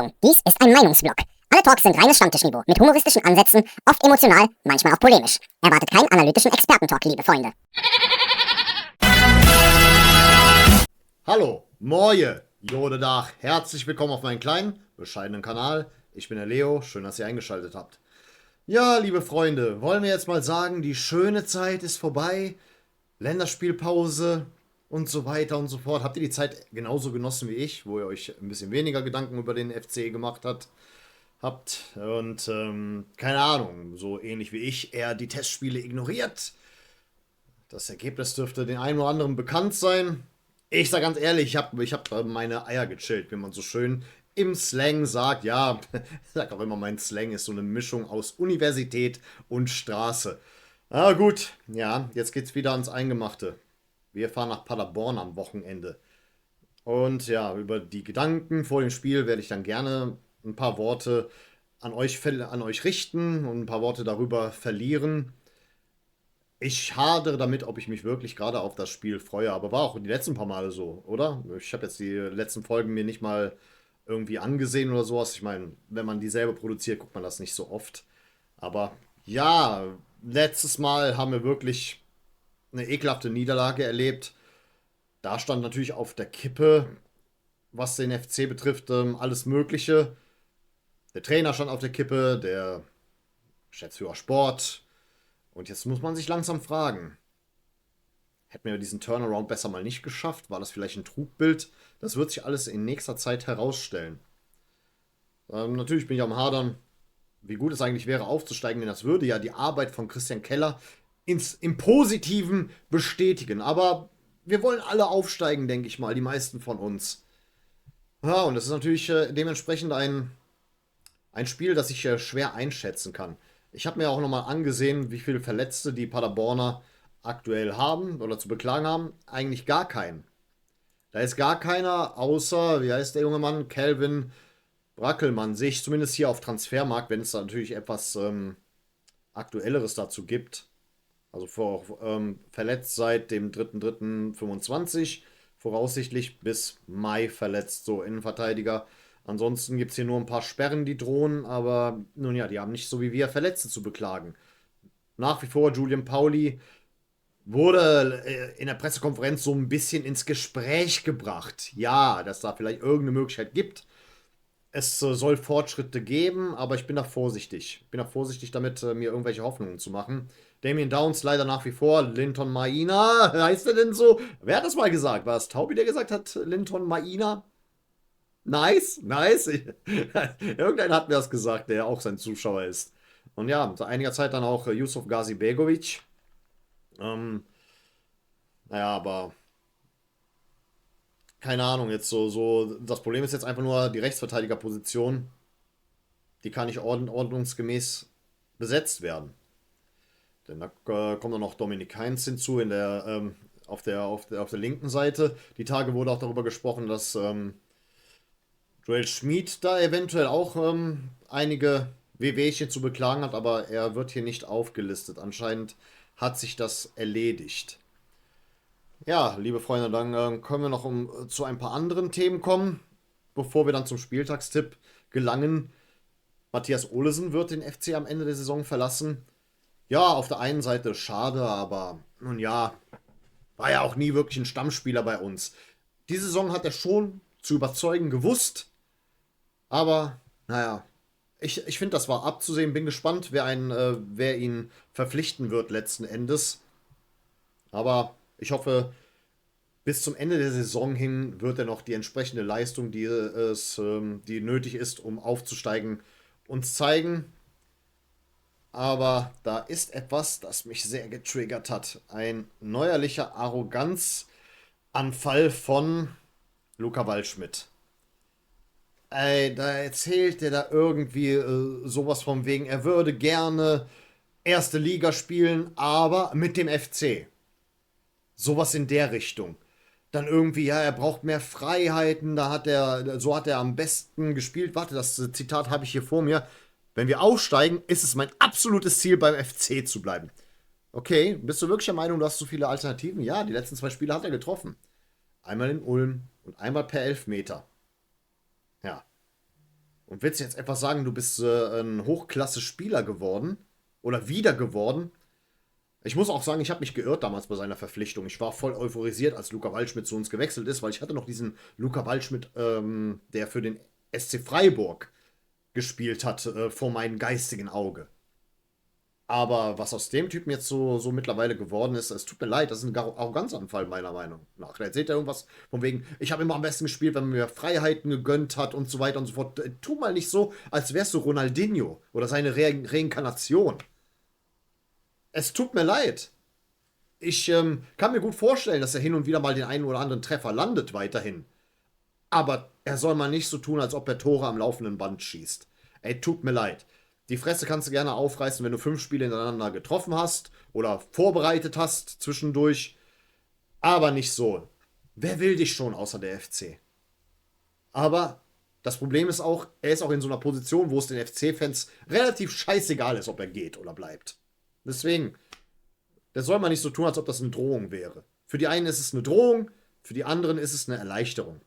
Achtung, dies ist ein Meinungsblock. Alle Talks sind reines Stammtischniveau, mit humoristischen Ansätzen, oft emotional, manchmal auch polemisch. Erwartet keinen analytischen Expertentalk, liebe Freunde. Hallo, Moje, Jodedach, herzlich willkommen auf meinem kleinen, bescheidenen Kanal. Ich bin der Leo, schön, dass ihr eingeschaltet habt. Ja, liebe Freunde, wollen wir jetzt mal sagen, die schöne Zeit ist vorbei, Länderspielpause und so weiter und so fort. Habt ihr die Zeit genauso genossen wie ich, wo ihr euch ein bisschen weniger Gedanken über den FC gemacht habt und keine Ahnung, so ähnlich wie ich, eher die Testspiele ignoriert? Das Ergebnis dürfte den einen oder anderen bekannt sein. Ich sag ganz ehrlich, ich hab meine Eier gechillt, wie man so schön im Slang sagt. Ja, ich sag auch immer, mein Slang ist so eine Mischung aus Universität und Straße. Aber gut, ja, jetzt geht's wieder ans Eingemachte. Wir fahren nach Paderborn am Wochenende. Und ja, über die Gedanken vor dem Spiel werde ich dann gerne ein paar Worte an euch richten und ein paar Worte darüber verlieren. Ich hadere damit, ob ich mich wirklich gerade auf das Spiel freue, aber war auch die letzten paar Male so, oder? Ich habe jetzt die letzten Folgen mir nicht mal irgendwie angesehen oder sowas. Ich meine, wenn man die selber produziert, guckt man das nicht so oft. Aber ja, letztes Mal haben wir wirklich eine ekelhafte Niederlage erlebt. Da stand natürlich auf der Kippe, was den FC betrifft, alles Mögliche. Der Trainer stand auf der Kippe, der Geschäftsführer Sport. Und jetzt muss man sich langsam fragen, hätten wir diesen Turnaround besser mal nicht geschafft? War das vielleicht ein Trugbild? Das wird sich alles in nächster Zeit herausstellen. Natürlich bin ich am Hadern, wie gut es eigentlich wäre, aufzusteigen, denn das würde ja die Arbeit von Christian Keller im Positiven bestätigen. Aber wir wollen alle aufsteigen, denke ich mal, die meisten von uns. Ja, und das ist natürlich dementsprechend ein Spiel, das ich schwer einschätzen kann. Ich habe mir auch nochmal angesehen, wie viele Verletzte die Paderborner aktuell haben oder zu beklagen haben. Eigentlich gar keinen. Da ist gar keiner, außer, wie heißt der junge Mann? Kelvin Brackelmann. Sehe ich zumindest hier auf Transfermarkt, wenn es da natürlich etwas Aktuelleres dazu gibt. Also verletzt seit dem 3.3.25. Voraussichtlich bis Mai verletzt, so Innenverteidiger. Ansonsten gibt es hier nur ein paar Sperren, die drohen, aber nun ja, die haben nicht so wie wir Verletzte zu beklagen. Nach wie vor Julian Pauli wurde in der Pressekonferenz so ein bisschen ins Gespräch gebracht. Ja, dass da vielleicht irgendeine Möglichkeit gibt. Es soll Fortschritte geben, aber ich bin da vorsichtig. Ich bin da vorsichtig damit, mir irgendwelche Hoffnungen zu machen. Damien Downs leider nach wie vor. Linton Maina, heißt er denn so? Wer hat das mal gesagt? War es Taubi, der gesagt hat, Linton Maina? Nice, nice. Irgendeiner hat mir das gesagt, der auch sein Zuschauer ist. Und ja, seit einiger Zeit dann auch Yusuf Gazibegovic. Naja, aber keine Ahnung, jetzt das Problem ist jetzt einfach nur die Rechtsverteidigerposition. Die kann nicht ordnungsgemäß besetzt werden. Denn da kommt dann noch Dominik Heinz hinzu auf der linken Seite. Die Tage wurde auch darüber gesprochen, dass Joel Schmid da eventuell auch einige Wehwehchen zu beklagen hat, aber er wird hier nicht aufgelistet. Anscheinend hat sich das erledigt. Ja, liebe Freunde, dann können wir noch zu ein paar anderen Themen kommen, bevor wir dann zum Spieltagstipp gelangen. Matthias Olesen wird den FC am Ende der Saison verlassen. Ja, auf der einen Seite schade, aber nun ja, war ja auch nie wirklich ein Stammspieler bei uns. Die Saison hat er schon zu überzeugen gewusst. Aber, naja, ich finde, das war abzusehen. Bin gespannt, wer ihn verpflichten wird letzten Endes. Aber ich hoffe, bis zum Ende der Saison hin wird er noch die entsprechende Leistung, die nötig ist, um aufzusteigen, uns zeigen. Aber da ist etwas, das mich sehr getriggert hat. Ein neuerlicher Arroganzanfall von Luca Waldschmidt. Ey, da erzählt er da irgendwie sowas von wegen, er würde gerne erste Liga spielen, aber mit dem FC. Sowas in der Richtung. Dann irgendwie, ja, er braucht mehr Freiheiten, so hat er am besten gespielt. Warte, das Zitat habe ich hier vor mir. Wenn wir aufsteigen, ist es mein absolutes Ziel, beim FC zu bleiben. Okay, bist du wirklich der Meinung, du hast so viele Alternativen? Ja, die letzten 2 Spiele hat er getroffen. Einmal in Ulm und einmal per Elfmeter. Ja. und willst jetzt etwas sagen, du bist ein Hochklasse-Spieler geworden oder wieder geworden. Ich muss auch sagen, ich habe mich geirrt damals bei seiner Verpflichtung. Ich war voll euphorisiert, als Luca Waldschmidt zu uns gewechselt ist, weil ich hatte noch diesen Luca Waldschmidt, der für den SC Freiburg gespielt hat, vor meinem geistigen Auge. Aber was aus dem Typen jetzt so mittlerweile geworden ist, es tut mir leid, das ist ein Arroganzanfall meiner Meinung nach. Da erzählt er irgendwas von wegen, ich habe immer am besten gespielt, wenn man mir Freiheiten gegönnt hat und so weiter und so fort. Tu mal nicht so, als wärst du Ronaldinho oder seine Reinkarnation. Es tut mir leid. Ich kann mir gut vorstellen, dass er hin und wieder mal den einen oder anderen Treffer landet weiterhin. Aber er soll mal nicht so tun, als ob er Tore am laufenden Band schießt. Ey, tut mir leid. Die Fresse kannst du gerne aufreißen, wenn du 5 Spiele hintereinander getroffen hast oder vorbereitet hast zwischendurch. Aber nicht so. Wer will dich schon außer der FC? Aber das Problem ist auch, er ist auch in so einer Position, wo es den FC-Fans relativ scheißegal ist, ob er geht oder bleibt. Deswegen, das soll man nicht so tun, als ob das eine Drohung wäre. Für die einen ist es eine Drohung, für die anderen ist es eine Erleichterung.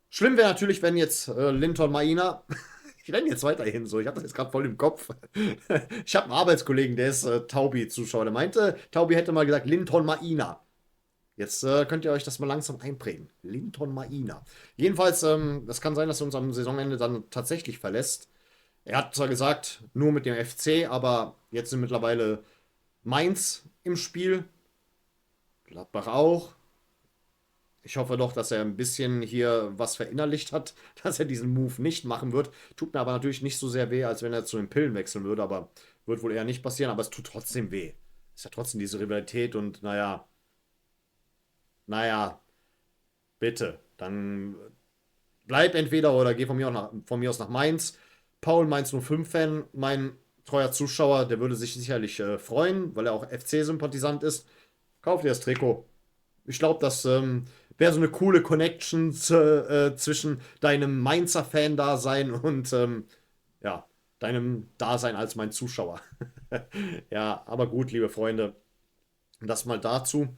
Schlimm wäre natürlich, wenn jetzt Linton Maina, ich nenne jetzt weiterhin so, ich habe das jetzt gerade voll im Kopf. Ich habe einen Arbeitskollegen, der ist Taubi-Zuschauer, der meinte, Taubi hätte mal gesagt Linton Maina. Jetzt könnt ihr euch das mal langsam einprägen. Linton Maina. Jedenfalls, das kann sein, dass er uns am Saisonende dann tatsächlich verlässt. Er hat zwar gesagt, nur mit dem FC, aber jetzt sind mittlerweile Mainz im Spiel. Gladbach auch. Ich hoffe doch, dass er ein bisschen hier was verinnerlicht hat, dass er diesen Move nicht machen wird. Tut mir aber natürlich nicht so sehr weh, als wenn er zu den Pillen wechseln würde, aber wird wohl eher nicht passieren, aber es tut trotzdem weh. Ist ja trotzdem diese Rivalität und naja, bitte, dann bleib entweder oder geh von mir aus nach Mainz. Paul, Mainz 05-Fan, mein treuer Zuschauer, der würde sich sicherlich freuen, weil er auch FC-Sympathisant ist. Kauf dir das Trikot. Ich glaube, das wäre so eine coole Connection zwischen deinem Mainzer Fan-Dasein und ja, deinem Dasein als mein Zuschauer. Ja, aber gut, liebe Freunde, das mal dazu.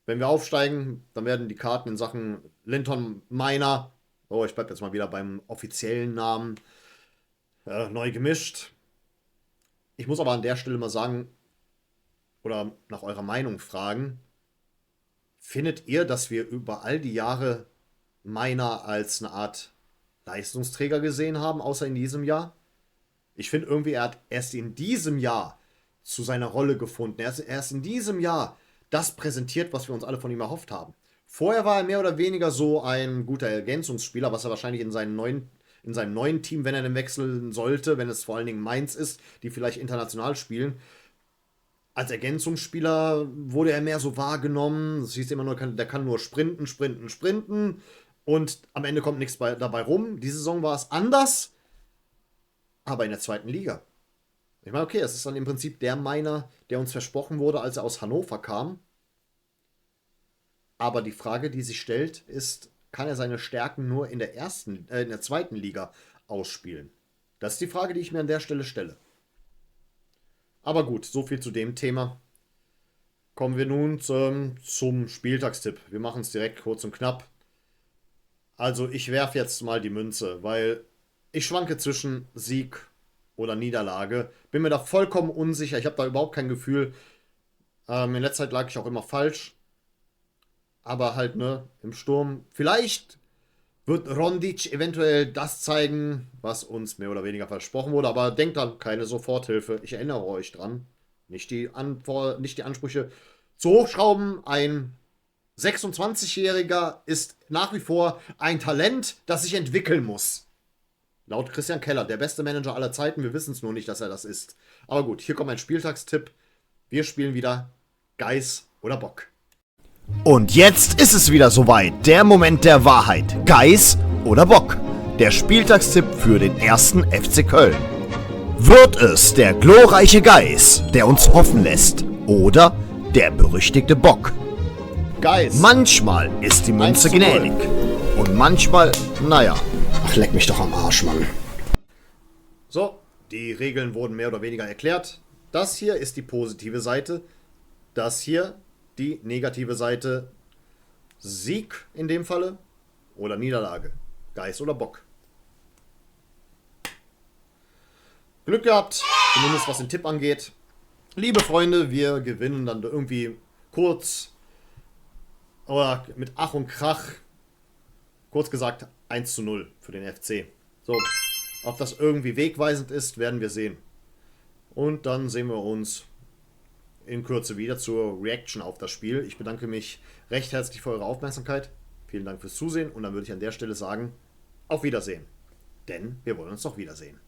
Wenn wir aufsteigen, dann werden die Karten in Sachen Linton Miner, oh, ich bleibe jetzt mal wieder beim offiziellen Namen, neu gemischt. Ich muss aber an der Stelle mal sagen, oder nach eurer Meinung fragen, findet ihr, dass wir über all die Jahre Miner als eine Art Leistungsträger gesehen haben, außer in diesem Jahr? Ich finde irgendwie, er hat erst in diesem Jahr zu seiner Rolle gefunden. Erst in diesem Jahr das präsentiert, was wir uns alle von ihm erhofft haben. Vorher war er mehr oder weniger so ein guter Ergänzungsspieler, was er wahrscheinlich in seinem neuen Team, wenn er denn wechseln sollte, wenn es vor allen Dingen Mainz ist, die vielleicht international spielen. Als Ergänzungsspieler wurde er mehr so wahrgenommen. Es hieß immer nur, der kann nur sprinten, sprinten, sprinten. Und am Ende kommt nichts dabei rum. Diese Saison war es anders, aber in der zweiten Liga. Ich meine, okay, es ist dann im Prinzip der Miner, der uns versprochen wurde, als er aus Hannover kam. Aber die Frage, die sich stellt, ist, kann er seine Stärken nur in der zweiten Liga ausspielen? Das ist die Frage, die ich mir an der Stelle stelle. Aber gut, so viel zu dem Thema. Kommen wir nun zum Spieltagstipp. Wir machen es direkt kurz und knapp. Also ich werfe jetzt mal die Münze, weil ich schwanke zwischen Sieg oder Niederlage. Bin mir da vollkommen unsicher. Ich habe da überhaupt kein Gefühl. In letzter Zeit lag ich auch immer falsch. Aber halt, ne, im Sturm. Vielleicht wird Rondic eventuell das zeigen, was uns mehr oder weniger versprochen wurde. Aber denkt dran, keine Soforthilfe. Ich erinnere euch dran. Nicht die Ansprüche zu hochschrauben. Ein 26-Jähriger ist nach wie vor ein Talent, das sich entwickeln muss. Laut Christian Keller, der beste Manager aller Zeiten. Wir wissen es nur nicht, dass er das ist. Aber gut, hier kommt ein Spieltagstipp. Wir spielen wieder Geiß oder Bock. Und jetzt ist es wieder soweit. Der Moment der Wahrheit. Geiß oder Bock? Der Spieltagstipp für den ersten FC Köln. Wird es der glorreiche Geiß, der uns hoffen lässt? Oder der berüchtigte Bock? Geiß. Manchmal ist die Münze gnädig. Und manchmal, naja. Ach, leck mich doch am Arsch, Mann. So, die Regeln wurden mehr oder weniger erklärt. Das hier ist die positive Seite. Das hier die negative Seite. Sieg in dem Falle oder Niederlage. Geiß oder Bock. Glück gehabt, zumindest was den Tipp angeht. Liebe Freunde, wir gewinnen dann irgendwie kurz oder mit Ach und Krach, kurz gesagt 1:0 für den FC. So, ob das irgendwie wegweisend ist, werden wir sehen. Und dann sehen wir uns in Kürze wieder zur Reaction auf das Spiel. Ich bedanke mich recht herzlich für eure Aufmerksamkeit. Vielen Dank fürs Zusehen und dann würde ich an der Stelle sagen, auf Wiedersehen. Denn wir wollen uns doch wiedersehen.